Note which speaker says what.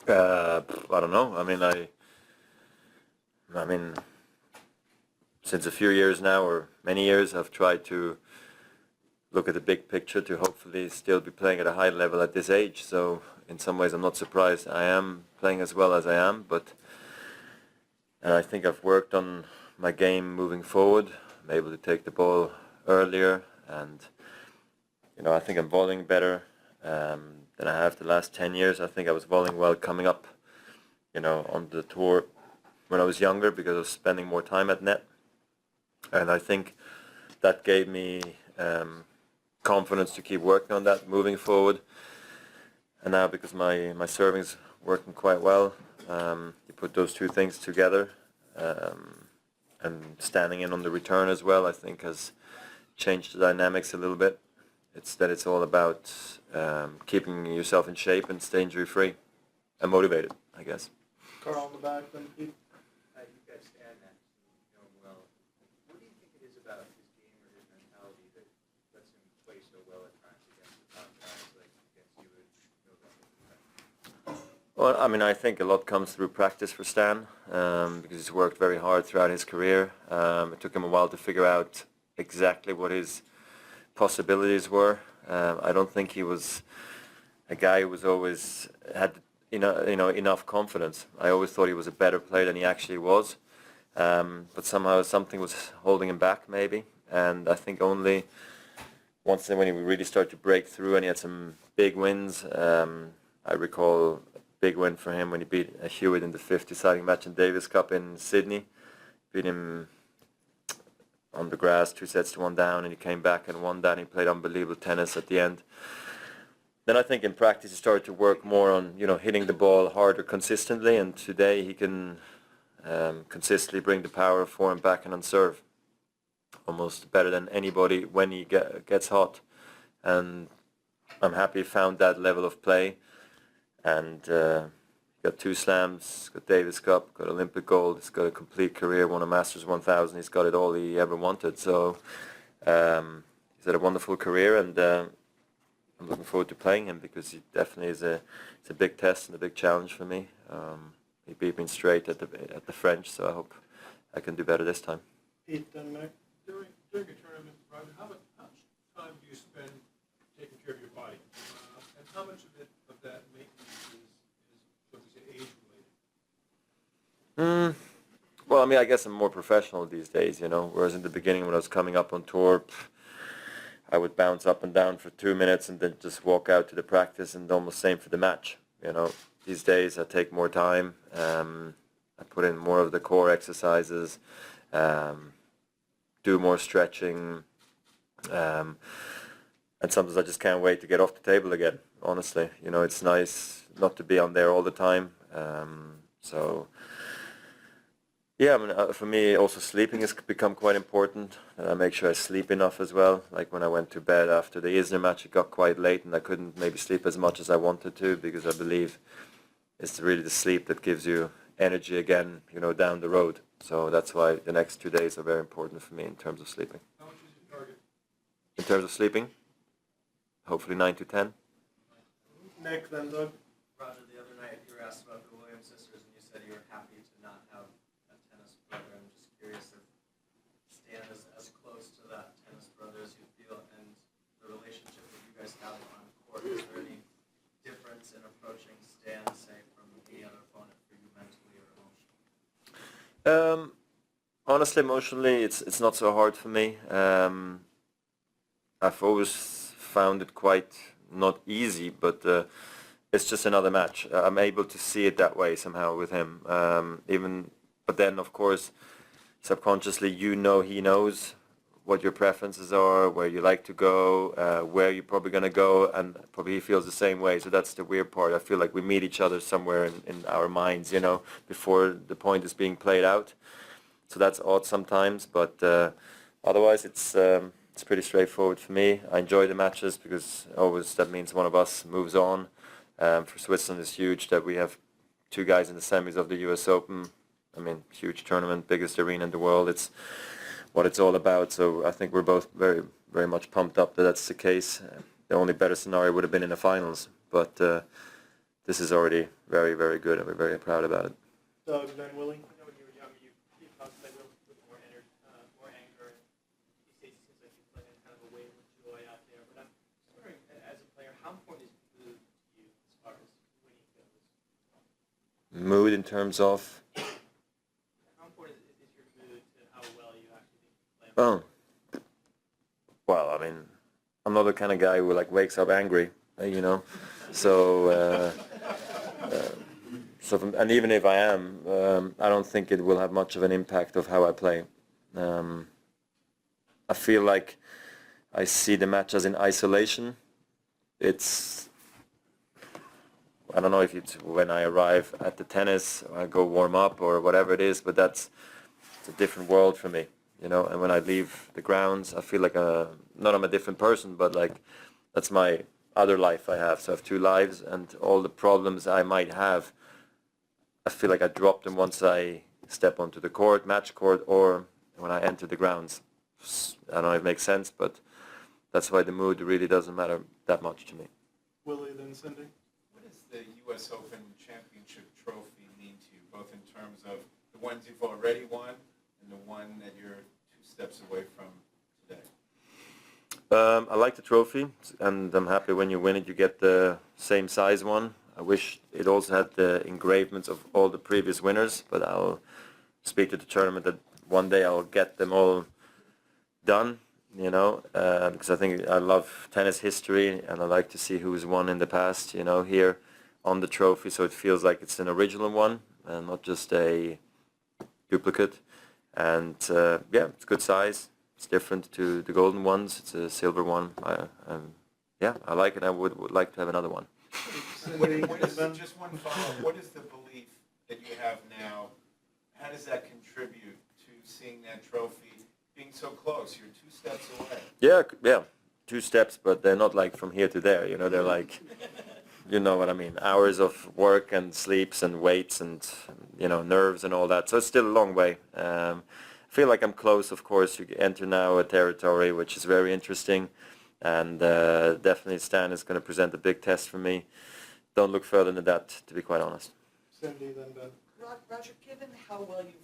Speaker 1: I don't know. I mean, since a few years now, or many years, I've tried to look at the big picture to hopefully still be playing at a high level at this age. So in some ways, I'm not surprised I am playing as well as I am, but and I think I've worked on my game moving forward. I'm able to take the ball earlier, and I think I'm volleying better than I have the last 10 years. I think I was volleying well coming up, on the tour when I was younger because I was spending more time at net, and I think that gave me confidence to keep working on that moving forward. And now because my serving's working quite well, you put those two things together, and standing in on the return as well, I think has changed the dynamics a little bit. It's all about keeping yourself in shape and stay injury free and motivated, I guess.
Speaker 2: Carl in the back, then Pete.
Speaker 3: You've got Stan next, you know him well. What do you think it is about his game or his mentality that lets him play so well at times against the top guys like against you and
Speaker 1: Well, I think a lot comes through practice for Stan, because he's worked very hard throughout his career. It took him a while to figure out exactly what his possibilities were. I don't think he was a guy who was always had enough confidence. I always thought he was a better player than he actually was, but somehow something was holding him back maybe. And I think only once when he really started to break through and he had some big wins. I recall a big win for him when he beat Hewitt in the fifth deciding match in Davis Cup in Sydney. Beat him on the grass, 2-1 down, and he came back and won that. And he played unbelievable tennis at the end. Then I think in practice he started to work more on hitting the ball harder consistently, and today he can consistently bring the power of forehand, backhand, and serve almost better than anybody when he gets hot. And I'm happy he found that level of play, and got 2 slams, got Davis Cup, got Olympic gold, he's got a complete career, won a Masters 1000, he's got it all he ever wanted. So he's had a wonderful career, and I'm looking forward to playing him because he definitely is it's a big test and a big challenge for me. He beat me straight at the French, so I hope I can do better this time.
Speaker 2: Pete, then Mick.
Speaker 4: During a tournament, Roger, how much time do you spend taking care of your body? And how much of that maintenance is shall we say, age-related?
Speaker 1: Well, I guess I'm more professional these days, whereas in the beginning when I was coming up on tour, I would bounce up and down for 2 minutes and then just walk out to the practice, and almost same for the match. These days I take more time. I put in more of the core exercises, do more stretching, and sometimes I just can't wait to get off the table again. Honestly, it's nice not to be on there all the time. So. Yeah, for me also sleeping has become quite important. I make sure I sleep enough as well. Like when I went to bed after the Isner match, it got quite late and I couldn't maybe sleep as much as I wanted to, because I believe it's really the sleep that gives you energy again, down the road. So that's why the next 2 days are very important for me in terms of sleeping.
Speaker 4: How much is your target?
Speaker 1: In terms of sleeping, hopefully 9 to 10.
Speaker 2: Nick, then Doug.
Speaker 3: Roger, the other night you were asked about the Williams sisters and you said you were happy to not have a tennis brother. I'm just curious if Stan is as close to that tennis brother as you feel, and the relationship that you guys have on court. Is there any difference in approaching Stan, say, from any other opponent for you mentally or emotionally?
Speaker 1: Honestly, emotionally, it's not so hard for me. I've always found it quite not easy, but it's just another match. I'm able to see it that way somehow with him. But then of course, subconsciously, he knows what your preferences are, where you like to go, where you're probably going to go, and probably he feels the same way. So that's the weird part. I feel like we meet each other somewhere in our minds, before the point is being played out. So that's odd sometimes, but otherwise it's pretty straightforward for me. I enjoy the matches because always that means one of us moves on. For Switzerland, it's huge that we have 2 guys in the semis of the US Open. Huge tournament, biggest arena in the world. It's what it's all about. So I think we're both very, very much pumped up that that's the case. The only better scenario would have been in the finals, but this is already very, very good, and we're very proud about it.
Speaker 2: Doug, then Willie.
Speaker 5: I know when you were younger, you talked like with more energy, more anger, and these days it seems like you play in kind of a wave of joy out there. But I'm just wondering, as a player, how important is mood to you as far as winning goes?
Speaker 1: Mood in terms of?
Speaker 5: How important is your mood to how well you actually play?
Speaker 1: Oh. Well, I mean, I'm not the kind of guy who like wakes up angry, you know. So, and even if I am, I don't think it will have much of an impact of how I play. I feel like I see the match as in isolation. It's, I don't know if it's when I arrive at the tennis, or I go warm up or whatever it is, but it's a different world for me, you know. And when I leave the grounds, I feel like not I'm a different person, but like that's my other life I have. So I have two lives, and all the problems I might have, I feel like I drop them once I step onto the court, match court, or when I enter the grounds. I don't know if it makes sense, but that's why the mood really doesn't matter that much to me.
Speaker 2: Willie, then Cindy.
Speaker 6: What does the U.S. Open Championship trophy mean to you, both in terms of the ones you've already won and the one that you're 2 steps away from today?
Speaker 1: I like the trophy, and I'm happy when you win it, you get the same size one. I wish it also had the engravements of all the previous winners, but I'll speak to the tournament that one day I'll get them all done, you know, because I think I love tennis history, and I like to see who's won in the past, you know, here on the trophy, so it feels like it's an original one and not just a duplicate. And yeah, it's good size. It's different to the golden ones. It's a silver one. Yeah, I like it. I would like to have another one.
Speaker 6: Just one follow-up. What is the belief that you have now? How does that contribute to seeing that trophy being so close? You're 2 steps away.
Speaker 1: Yeah, 2 steps, but they're not like from here to there. You know, they're like, you know what I mean, hours of work and sleeps and weights and, you know, nerves and all that. So it's still a long way. I feel like I'm close, of course. You enter now a territory which is very interesting, and definitely Stan is going to present a big test for me. Don't look further than that, to be quite honest.
Speaker 2: Cindy, then Ben.
Speaker 7: Roger, given how well you've